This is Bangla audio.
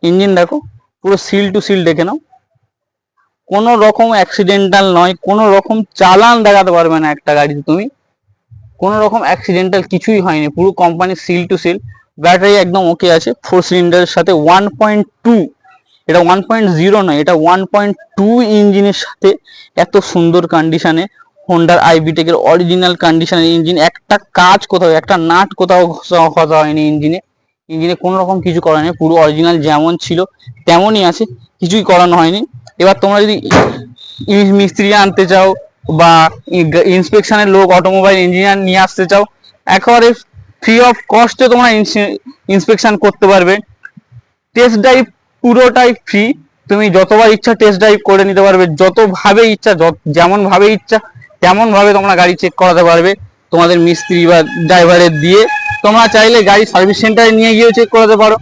ইঞ্জিন দেখো, পুরো সিল টু সিল দেখে নাও, কোনো রকম অ্যাক্সিডেন্টাল নয়, কোনো রকম চালান দেখাতে পারবে না একটা গাড়িতে তুমি, কোনো রকম অ্যাক্সিডেন্টাল কিছুই হয়নি, পুরো company seal two seal. Battery একদম ওকে আছে, 4 সিলিন্ডারের সাথে 1.2, এটা 1.0 নয়, এটা 1.2 ইঞ্জিনের সাথে এত সুন্দর কন্ডিশনে হোন্ডার আইভিটেকের অরিজিনাল কন্ডিশনের ইঞ্জিন। একটা কাজ কোথাও, একটা নাট কোথাও ঘষা হয়নি ইঞ্জিনে, ইঞ্জিনে কোনো রকম কিছু করা নেই, পুরো অরিজিনাল যেমন ছিল তেমনই আছে, কিছুই করানো হয়নি। এবার তোমরা যদি মিস্ত্রি আনতে চাও বা ইন্সপেকশনের লোক, অটোমোবাইল ইঞ্জিনিয়ার নিয়ে আসতে চাও, একেবারে ফ্রি অফ কস্টে তোমরা ইন্সপেকশন করতে পারবে। টেস্ট ড্রাইভ পুরোটাই ফ্রি, তুমি যতবার ইচ্ছা টেস্ট ড্রাইভ করে নিতে পারবে, যত ভাবে ইচ্ছা, যেমন ভাবে ইচ্ছা তেমন ভাবে তোমরা গাড়ি চেক করাতে পারবে তোমাদের মিস্ত্রি বা ড্রাইভারের দিয়ে। তোমরা চাইলে গাড়ি সার্ভিস সেন্টারে নিয়ে গিয়েও চেক করাতে পারো।